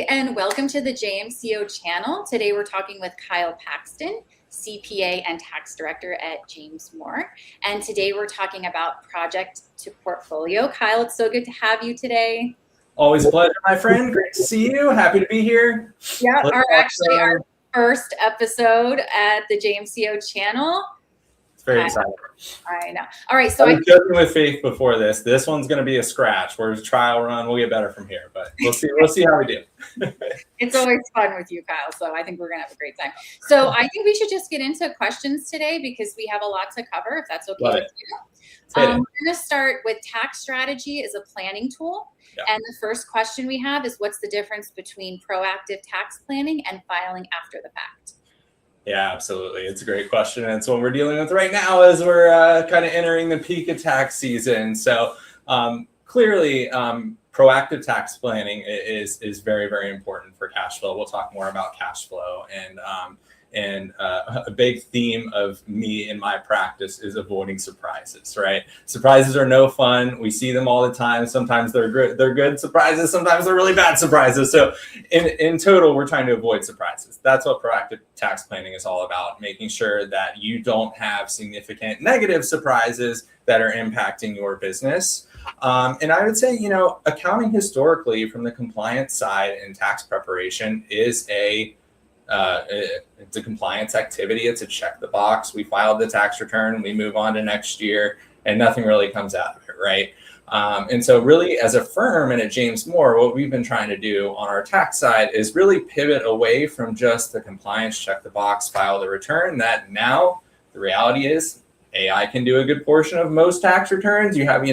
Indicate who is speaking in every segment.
Speaker 1: and welcome to the JMCO channel. Today we're talking with Kyle Paxton, CPA and Tax Director at James Moore. And today we're talking about project to portfolio. Kyle, it's so good to have you today.
Speaker 2: Always a pleasure, my friend. Great to see you. Happy to be here.
Speaker 1: Yeah, our first episode at the JMCO channel.
Speaker 2: It's very exciting.
Speaker 1: I know. All right, so
Speaker 2: I was joking with Faith before this. This one's going to be a scratch. We're a trial run. We'll get better from here, but we'll see. We'll see how we do.
Speaker 1: It's always fun with you, Kyle. So I think we're going to have a great time. So I think we should just get into questions today because we have a lot to cover. If that's okay with you. We're going to start with tax strategy as a planning tool. Yeah. And the first question we have is, what's the difference between proactive tax planning and filing after the fact?
Speaker 2: Yeah, absolutely. It's a great question. And it's what we're dealing with right now as we're kind of entering the peak of tax season. So clearly, proactive tax planning is very, very important for cash flow. We'll talk more about cash flow. And a big theme of me in my practice is avoiding surprises, right? Surprises are no fun. We see them all the time. Sometimes they're good surprises. Sometimes they're really bad surprises. So in total, we're trying to avoid surprises. That's what proactive tax planning is all about, making sure that you don't have significant negative surprises that are impacting your business. And I would say, accounting historically from the compliance side and tax preparation is it's a compliance activity. It's a check the box. We filed the tax return, we move on to next year, and nothing really comes out of it, right? And so really as a firm and at James Moore, what we've been trying to do on our tax side is really pivot away from just the compliance, check the box, file the return. That now the reality is AI can do a good portion of most tax returns. You have,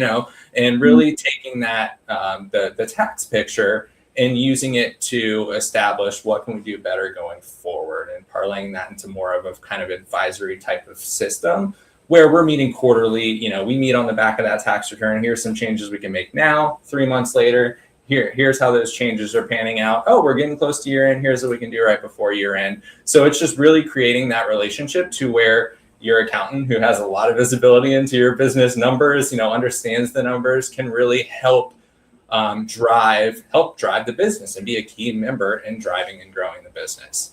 Speaker 2: and really taking that, the tax picture and using it to establish what can we do better going forward and parlaying that into more of a kind of advisory type of system where we're meeting quarterly. We meet on the back of that tax return. Here's some changes we can make now. 3 months later, here's how those changes are panning out. Oh, we're getting close to year end. Here's what we can do right before year end. So it's just really creating that relationship to where your accountant, who has a lot of visibility into your business numbers, understands the numbers, can really help drive the business and be a key member in driving and growing the business.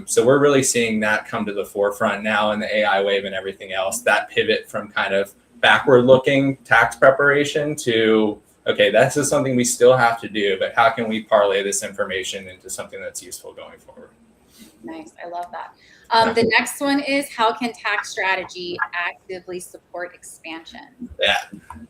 Speaker 2: So we're really seeing that come to the forefront now in the AI wave and everything else, that pivot from kind of backward looking tax preparation to, okay, this is something we still have to do, but how can we parlay this information into something that's useful going forward?
Speaker 1: Nice. I love that. The next one is, how can tax strategy actively support expansion?
Speaker 2: Yeah,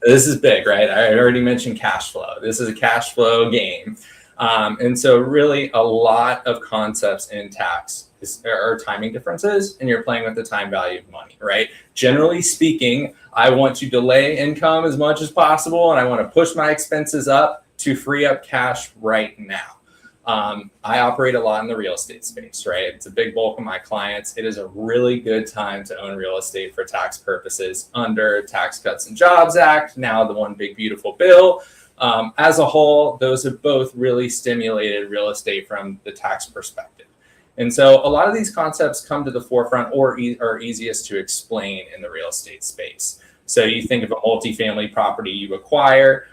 Speaker 2: this is big, right? I already mentioned cash flow. This is a cash flow game. And so really a lot of concepts in tax are timing differences, and you're playing with the time value of money, right? Generally speaking, I want to delay income as much as possible, and I want to push my expenses up to free up cash right now. I operate a lot in the real estate space, right? It's a big bulk of my clients. It is a really good time to own real estate for tax purposes under Tax Cuts and Jobs Act, now the one big beautiful bill. As a whole, those have both really stimulated real estate from the tax perspective. And so a lot of these concepts come to the forefront or are easiest to explain in the real estate space. So you think of a multifamily property you acquire.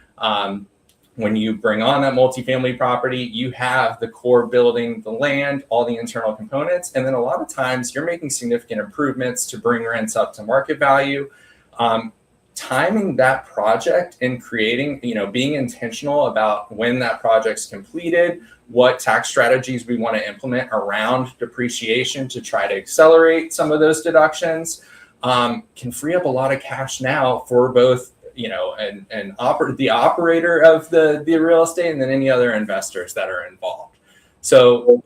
Speaker 2: When you bring on that multifamily property, you have the core building, the land, all the internal components. And then a lot of times you're making significant improvements to bring rents up to market value. Timing that project and creating, being intentional about when that project's completed, what tax strategies we want to implement around depreciation to try to accelerate some of those deductions, can free up a lot of cash now for both the operator of the real estate and then any other investors that are involved. So,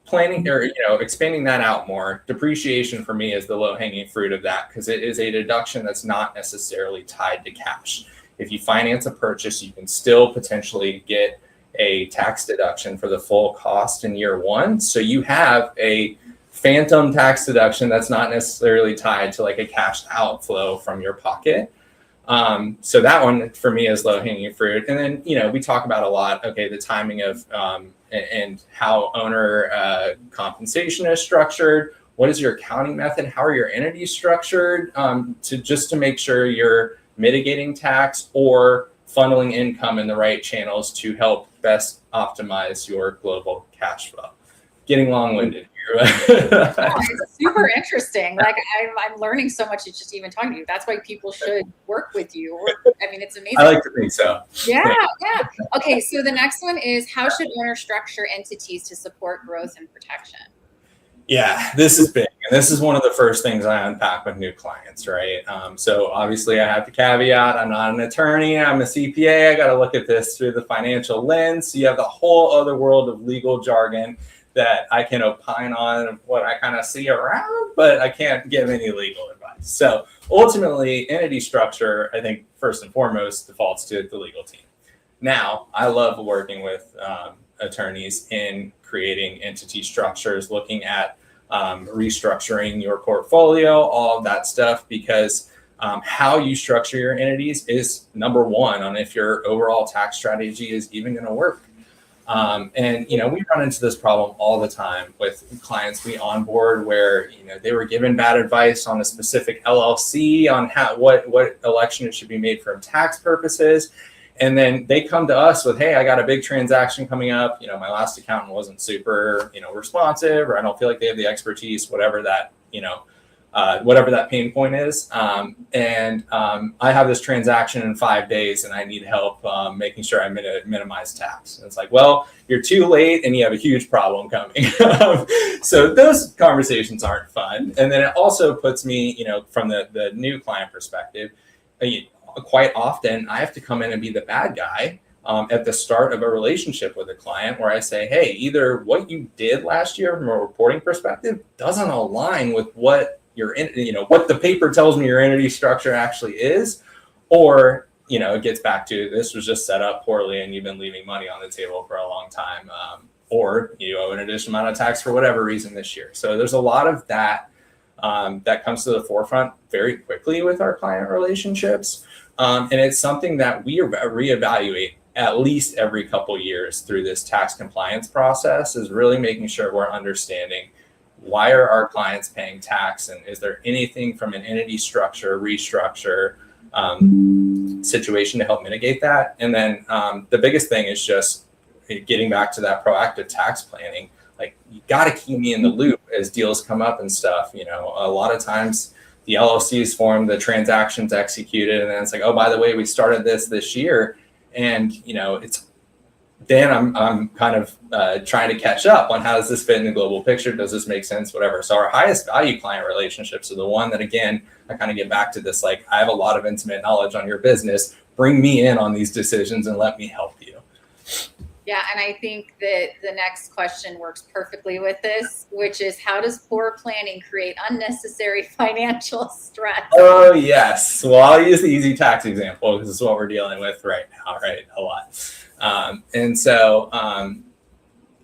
Speaker 2: planning or, expanding that out more. Depreciation for me is the low hanging fruit of that because it is a deduction that's not necessarily tied to cash. If you finance a purchase, you can still potentially get a tax deduction for the full cost in year one. So you have a phantom tax deduction that's not necessarily tied to like a cash outflow from your pocket. So that one for me is low hanging fruit. And then, we talk about a lot, the timing of, and how owner compensation is structured. What is your accounting method? How are your entities structured to make sure you're mitigating tax or funneling income in the right channels to help best optimize your global cash flow. Getting long-winded here.
Speaker 1: It's super interesting. Like I'm learning so much just even talking to you. That's why people should work with you. I mean, it's amazing.
Speaker 2: I like to think so.
Speaker 1: Yeah. Okay, so the next one is, how should owners structure entities to support growth and protection?
Speaker 2: Yeah, this is big. And this is one of the first things I unpack with new clients, right? So obviously I have to caveat, I'm not an attorney, I'm a CPA. I got to look at this through the financial lens. So you have the whole other world of legal jargon that I can opine on what I kind of see around, but I can't give any legal advice. So ultimately, entity structure, I think first and foremost, defaults to the legal team. Now, I love working with attorneys in creating entity structures, looking at restructuring your portfolio, all of that stuff, because how you structure your entities is number one on if your overall tax strategy is even going to work. And, we run into this problem all the time with clients we onboard where, they were given bad advice on a specific LLC on what election it should be made for tax purposes. And then they come to us with, hey, I got a big transaction coming up. My last accountant wasn't super, responsive, or I don't feel like they have the expertise, whatever that, whatever that pain point is. And I have this transaction in 5 days and I need help making sure I minimize tax. And it's like, well, you're too late and you have a huge problem coming. So those conversations aren't fun. And then it also puts me, from the new client perspective, quite often I have to come in and be the bad guy at the start of a relationship with a client where I say, hey, either what you did last year from a reporting perspective doesn't align with what what the paper tells me your entity structure actually is, or, it gets back to this was just set up poorly and you've been leaving money on the table for a long time, or you owe an additional amount of tax for whatever reason this year. So there's a lot of that that comes to the forefront very quickly with our client relationships. And it's something that we reevaluate at least every couple years through this tax compliance process, is really making sure we're understanding why are our clients paying tax, and is there anything from an entity structure, restructure situation to help mitigate that? And then the biggest thing is just getting back to that proactive tax planning. Like, you got to keep me in the loop as deals come up and stuff. A lot of times the LLC is formed, the transaction's executed, and then it's like, oh, by the way, we started this year, and it's then I'm kind of trying to catch up on how does this fit in the global picture? Does this make sense? Whatever. So our highest value client relationships are the one that, again, I kind of get back to this, like, I have a lot of intimate knowledge on your business. Bring me in on these decisions and let me help you.
Speaker 1: Yeah, and I think that the next question works perfectly with this, which is, how does poor planning create unnecessary financial stress?
Speaker 2: Oh, yes. Well, I'll use the easy tax example because it's what we're dealing with right now, right? A lot. And so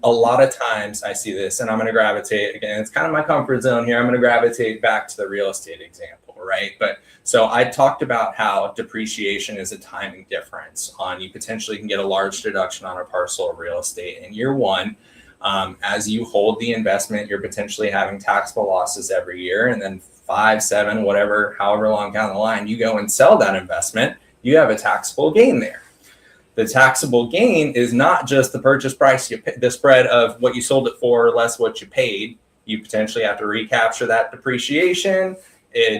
Speaker 2: a lot of times I see this, and I'm going to gravitate, again, it's kind of my comfort zone here. I'm going to gravitate back to the real estate example, right? But so I talked about how depreciation is a timing difference on, you potentially can get a large deduction on a parcel of real estate in year one. As you hold the investment, you're potentially having taxable losses every year. And then 5, 7, whatever, however long down the line, you go and sell that investment, you have a taxable gain there. The taxable gain is not just the purchase price, the spread of what you sold it for less what you paid. You potentially have to recapture that depreciation.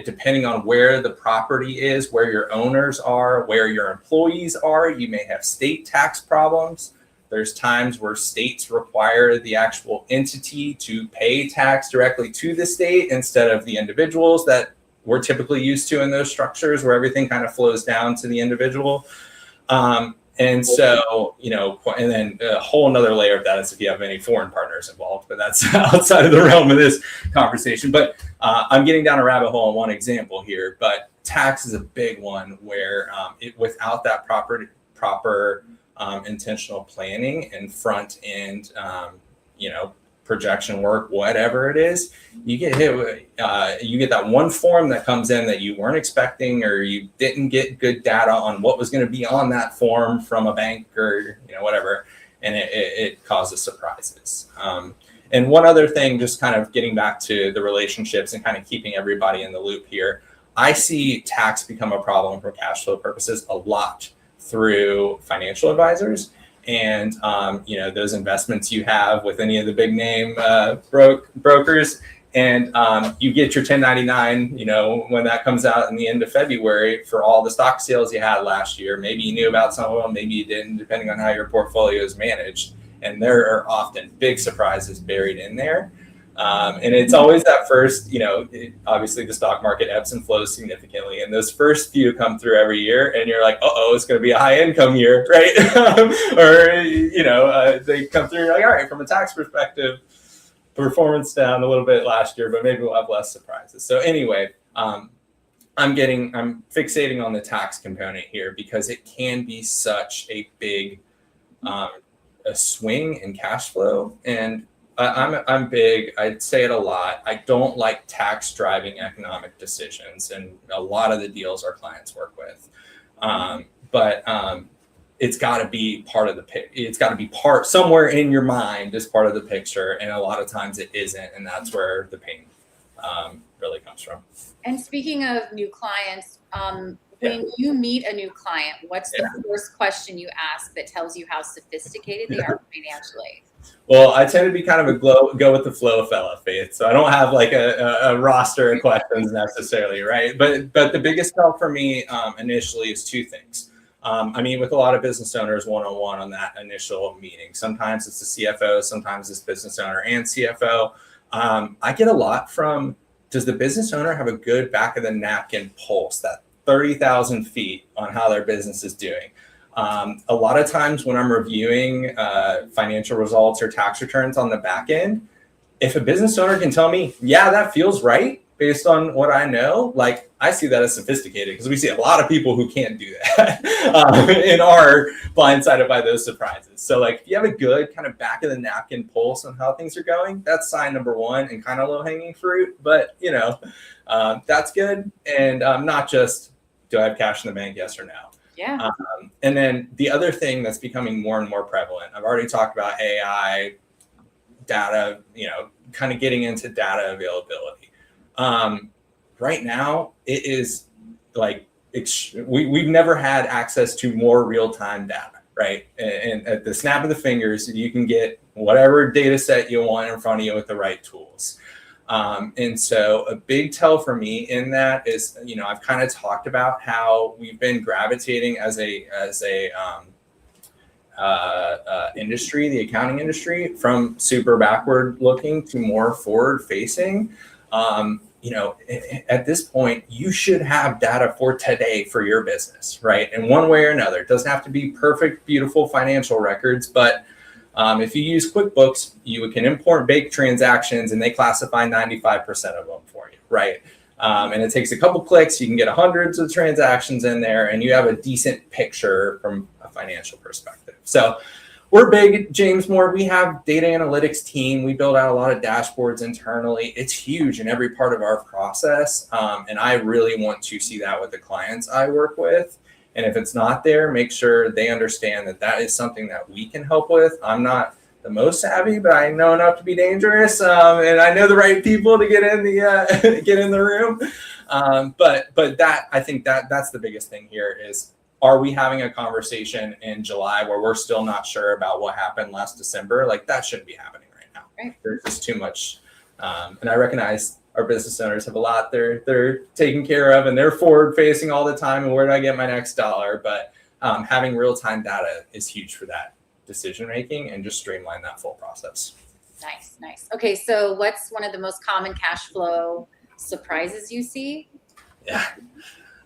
Speaker 2: Depending on where the property is, where your owners are, where your employees are, you may have state tax problems. There's times where states require the actual entity to pay tax directly to the state instead of the individuals that we're typically used to in those structures where everything kind of flows down to the individual. And so, and then a whole nother layer of that is if you have any foreign partners involved, but that's outside of the realm of this conversation. But I'm getting down a rabbit hole on one example here, but tax is a big one where without that proper intentional planning and front end, projection work, whatever it is, you get hit with, you get that one form that comes in that you weren't expecting, or you didn't get good data on what was going to be on that form from a bank or, whatever. And it causes surprises. And one other thing, just kind of getting back to the relationships and kind of keeping everybody in the loop here, I see tax become a problem for cash flow purposes a lot through financial advisors. And, those investments you have with any of the big name brokers, and you get your 1099, when that comes out in the end of February for all the stock sales you had last year. Maybe you knew about some of them, maybe you didn't, depending on how your portfolio is managed. And there are often big surprises buried in there. And it's always that first, obviously the stock market ebbs and flows significantly. And those first few come through every year and you're like, it's going to be a high income year, right? They come through, you're like, all right, from a tax perspective, performance down a little bit last year, but maybe we'll have less surprises. So anyway, I'm fixating on the tax component here because it can be such a big a swing in cash flow. And I'm big. I'd say it a lot. I don't like tax driving economic decisions, and a lot of the deals our clients work with. But it's got to be part of the it's got to be part somewhere in your mind as part of the picture, and a lot of times it isn't, and that's where the pain really comes from.
Speaker 1: And speaking of new clients, when you meet a new client, what's the first question you ask that tells you how sophisticated they are financially?
Speaker 2: Well, I tend to be kind of a go with the flow fella, Faith. So I don't have like a roster of questions necessarily, right? But the biggest help for me initially is two things. I meet with a lot of business owners one-on-one on that initial meeting. Sometimes it's the CFO, sometimes it's business owner and CFO. I get a lot from, does the business owner have a good back of the napkin pulse, that 30,000 feet on how their business is doing? A lot of times when I'm reviewing financial results or tax returns on the back end, if a business owner can tell me, yeah, that feels right based on what I know, like I see that as sophisticated, because we see a lot of people who can't do that and are blindsided by those surprises. So like if you have a good kind of back of the napkin pulse on how things are going, that's sign number one and kind of low hanging fruit, but that's good. And not just, do I have cash in the bank? Yes or no?
Speaker 1: Yeah.
Speaker 2: And then the other thing that's becoming more and more prevalent, I've already talked about AI, data, kind of getting into data availability. Right now, it is like, we've never had access to more real-time data, right? And at the snap of the fingers, you can get whatever data set you want in front of you with the right tools. And so a big tell for me in that is, I've kind of talked about how we've been gravitating as a industry, the accounting industry, from super backward looking to more forward facing. At this point, you should have data for today for your business, right? In one way or another. It doesn't have to be perfect, beautiful financial records, but if you use QuickBooks, you can import baked transactions and they classify 95% of them for you, right? And it takes a couple clicks. You can get hundreds of transactions in there and you have a decent picture from a financial perspective. So we're big at James Moore. We have data analytics team. We build out a lot of dashboards internally. It's huge in every part of our process. And I really want to see that with the clients I work with. And if it's not there, make sure they understand that that is something that we can help with. I'm not the most savvy, but I know enough to be dangerous, and I know the right people to get in the room. But that, I think that's the biggest thing here is, are we having a conversation in July where we're still not sure about what happened last December? Like that shouldn't be happening right now.
Speaker 1: Right.
Speaker 2: There's just too much, and I recognize our business owners have a lot they're taking care of, and they're forward facing all the time. And where do I get my next dollar? But having real time data is huge for that decision making and just streamline that full process.
Speaker 1: Nice. Okay, so what's one of the most common cash flow surprises you see?
Speaker 2: Yeah,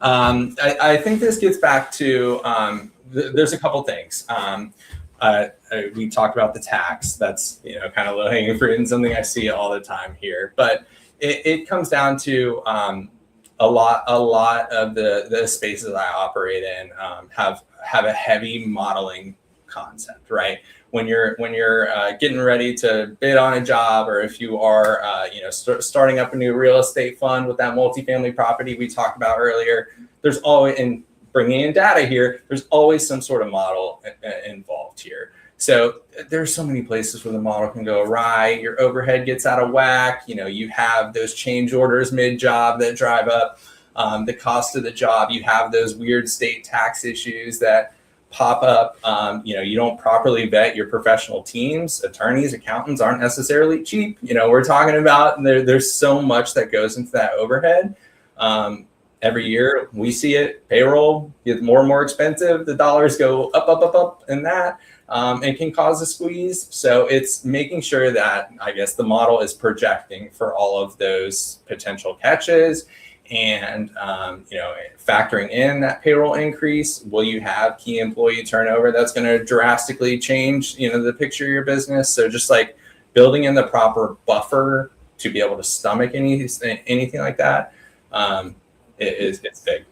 Speaker 2: I think this gets back to there's a couple things. We talked about the tax. That's kind of low hanging fruit and something I see all the time here, but it comes down to a lot of the spaces I operate in have a heavy modeling concept, right? When you're getting ready to bid on a job, or if you are starting up a new real estate fund with that multifamily property we talked about earlier, there's always, in bringing in data here, there's always some sort of model involved here. So there's so many places where the model can go awry. Your overhead gets out of whack. You have those change orders mid-job that drive up the cost of the job. You have those weird state tax issues that pop up. You don't properly vet your professional teams. Attorneys, accountants aren't necessarily cheap. We're talking about there's so much that goes into that overhead. Every year we see it. Payroll gets more and more expensive. The dollars go up, up, up, up, and that and can cause a squeeze. So it's making sure that, I guess, the model is projecting for all of those potential catches. And factoring in that payroll increase, will you have key employee turnover that's going to drastically change the picture of your business? So just like building in the proper buffer to be able to stomach anything like that, it's big.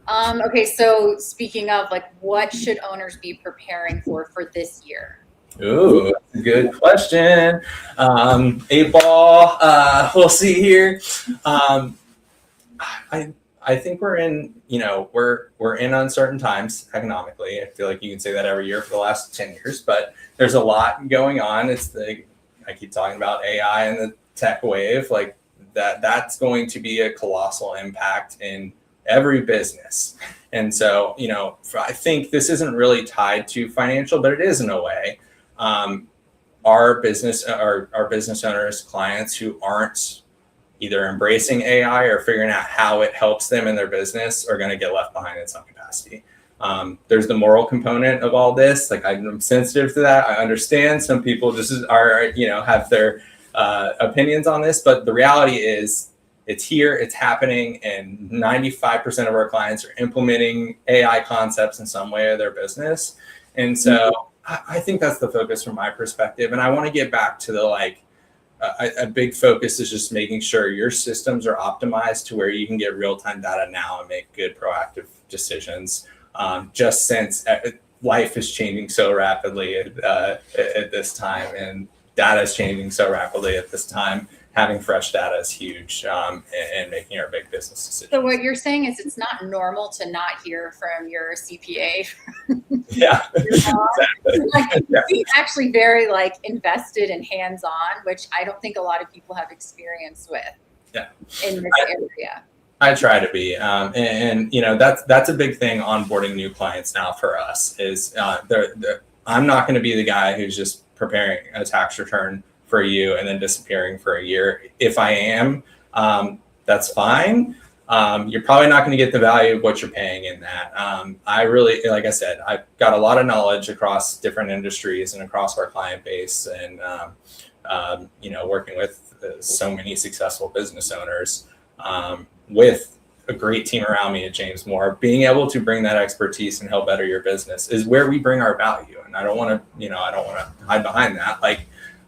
Speaker 1: Okay, so speaking of, what should owners be preparing for this year?
Speaker 2: Ooh, good question. 8-ball. We'll see here. I think we're in, we're in uncertain times economically. I feel like you can say that every year for the last 10 years, but there's a lot going on. I keep talking about AI and the tech wave, that's going to be a colossal impact in every business. And so, I think this isn't really tied to financial, but it is in a way. Our business owners, clients who aren't either embracing AI or figuring out how it helps them in their business are going to get left behind in some capacity. There's the moral component of all this. I'm sensitive to that. I understand some people have their opinions on this, but the reality is it's here, it's happening, and 95% of our clients are implementing AI concepts in some way of their business. And so I think that's the focus from my perspective. And I want to get back to a big focus is just making sure your systems are optimized to where you can get real-time data now and make good proactive decisions. Just since life is changing so rapidly at this time, and data is changing so rapidly at this time, having fresh data is huge, and making our big business decisions.
Speaker 1: So what you're saying is it's not normal to not hear from your CPA.
Speaker 2: Yeah,
Speaker 1: exactly. He's actually very invested and hands-on, which I don't think a lot of people have experience with.
Speaker 2: Yeah,
Speaker 1: in this area.
Speaker 2: I try to be, and that's a big thing onboarding new clients now for us is I'm not going to be the guy who's just preparing a tax return for you and then disappearing for a year. If I am, that's fine. You're probably not going to get the value of what you're paying in that. I really, like I said, I've got a lot of knowledge across different industries and across our client base, and working with so many successful business owners, with a great team around me at James Moore. Being able to bring that expertise and help better your business is where we bring our value. And I don't want to hide behind that.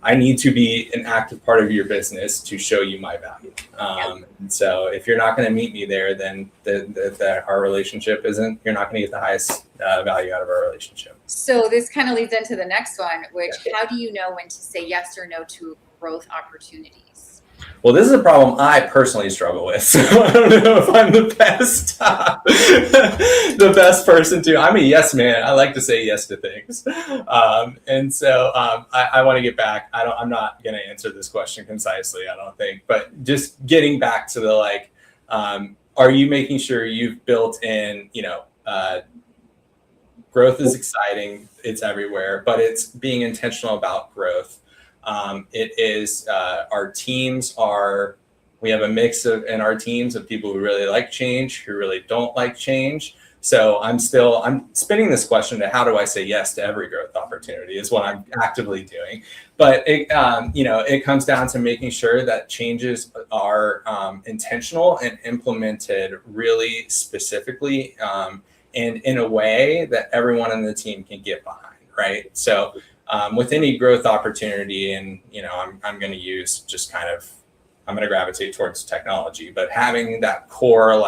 Speaker 2: I need to be an active part of your business to show you my value. And so if you're not going to meet me there, then our relationship you're not going to get the highest value out of our relationship.
Speaker 1: So this kind of leads into the next one, which how do you know when to say yes or no to growth opportunities?
Speaker 2: Well, this is a problem I personally struggle with. So I don't know if I'm the best person to. I'm a yes man. I like to say yes to things, and so I want to get back. I'm not going to answer this question concisely, I don't think, but just getting back to the are you making sure you've built in? Growth is exciting. It's everywhere, but it's being intentional about growth. It is we have a mix in our teams of people who really like change, who really don't like change. So I'm spinning this question to how do I say yes to every growth opportunity is what I'm actively doing. But it comes down to making sure that changes are intentional and implemented really specifically, and in a way that everyone in the team can get behind, right? So with any growth opportunity, and I'm going to use I'm going to gravitate towards technology, but having that core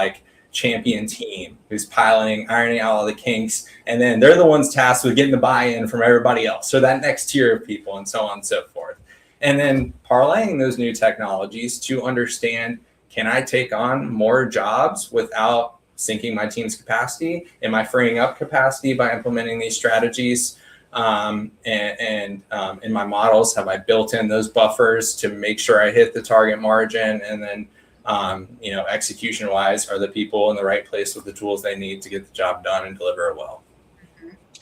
Speaker 2: champion team who's piloting, ironing out all the kinks, and then they're the ones tasked with getting the buy-in from everybody else. So that next tier of people, and so on and so forth. And then parlaying those new technologies to understand, can I take on more jobs without sinking my team's capacity? Am I freeing up capacity by implementing these strategies? And in my models, have I built in those buffers to make sure I hit the target margin? And then execution wise, are the people in the right place with the tools they need to get the job done and deliver it well.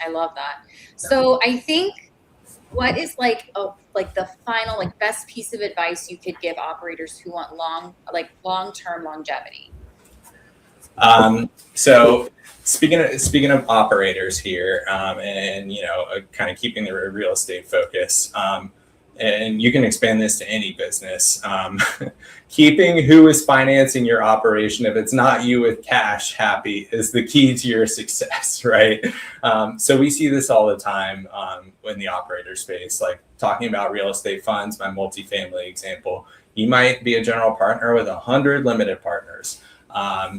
Speaker 1: I love that. So I think what is the final best piece of advice you could give operators who want long-term longevity?
Speaker 2: So speaking of operators here, and kind of keeping the real estate focus, and you can expand this to any business. Keeping who is financing your operation, if it's not you with cash, happy, is the key to your success, right? So we see this all the time in the operator space, like talking about real estate funds, my multifamily example. You might be a general partner with 100 limited partners.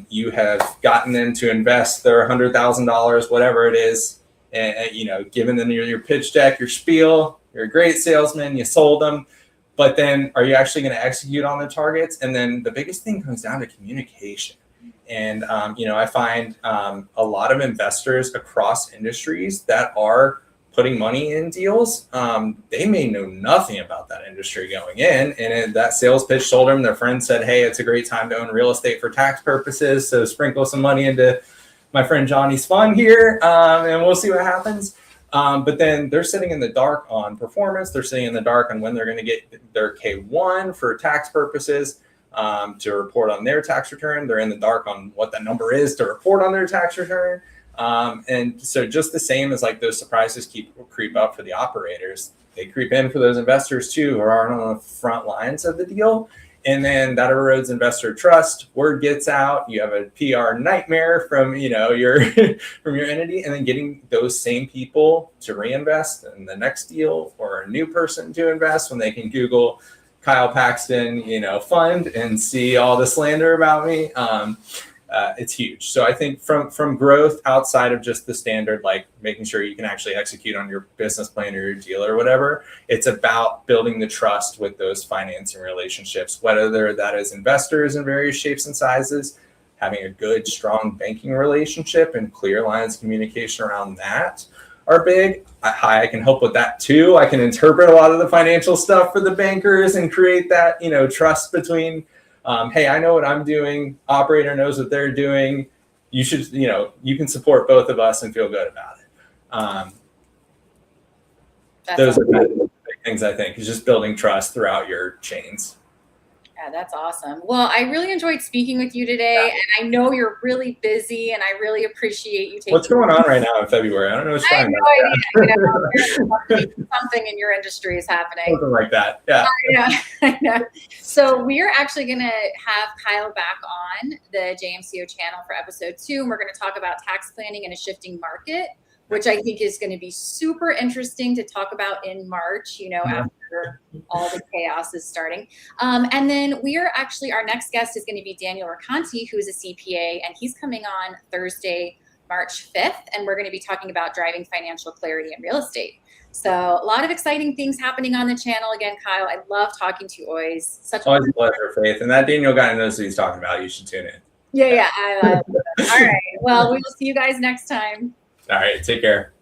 Speaker 2: You have gotten them to invest their $100,000, whatever it is, and given them your pitch deck, your spiel. You're a great salesman, you sold them, but then are you actually going to execute on the targets? And then the biggest thing comes down to communication. And, I find a lot of investors across industries that are putting money in deals, they may know nothing about that industry going in. And that sales pitch told them, their friend said, hey, it's a great time to own real estate for tax purposes. So sprinkle some money into my friend Johnny's fund here, and we'll see what happens. But then they're sitting in the dark on performance. They're sitting in the dark on when they're going to get their K1 for tax purposes to report on their tax return. They're in the dark on what that number is to report on their tax return. And so just the same as those surprises creep up for the operators, they creep in for those investors too, who aren't on the front lines of the deal. And then that erodes investor trust. Word gets out. You have a PR nightmare from your from your entity, and then getting those same people to reinvest in the next deal, or a new person to invest when they can Google Kyle Paxton fund and see all the slander about me. It's huge. So I think from growth outside of just the standard, making sure you can actually execute on your business plan or your deal or whatever, it's about building the trust with those financing relationships, whether that is investors in various shapes and sizes, having a good, strong banking relationship and clear lines of communication around that are big. I can help with that too. I can interpret a lot of the financial stuff for the bankers and create that, trust between hey, I know what I'm doing. Operator knows what they're doing. You should, you can support both of us and feel good about it. Those are the big things, I think, is just building trust throughout your chains.
Speaker 1: Yeah, that's awesome. Well, I really enjoyed speaking with you today, and I know you're really busy, and I really appreciate you taking.
Speaker 2: What's going on right now in February? I don't know what's
Speaker 1: I have no idea. Something in your industry is happening.
Speaker 2: Something like that. Yeah.
Speaker 1: I know. So we're actually going to have Kyle back on the JMCO channel for episode 2, and we're going to talk about tax planning in a shifting market, which I think is going to be super interesting to talk about in March, after all the chaos is starting. And then our next guest is going to be Daniel Raconti, who is a CPA, and he's coming on Thursday, March 5th, and we're going to be talking about driving financial clarity in real estate. So a lot of exciting things happening on the channel. Again, Kyle, I love talking to you always.
Speaker 2: Always a pleasure, Faith. And that Daniel guy knows what he's talking about. You should tune in.
Speaker 1: Yeah. I love it. All right. Well, we will see you guys next time.
Speaker 2: All right. Take care.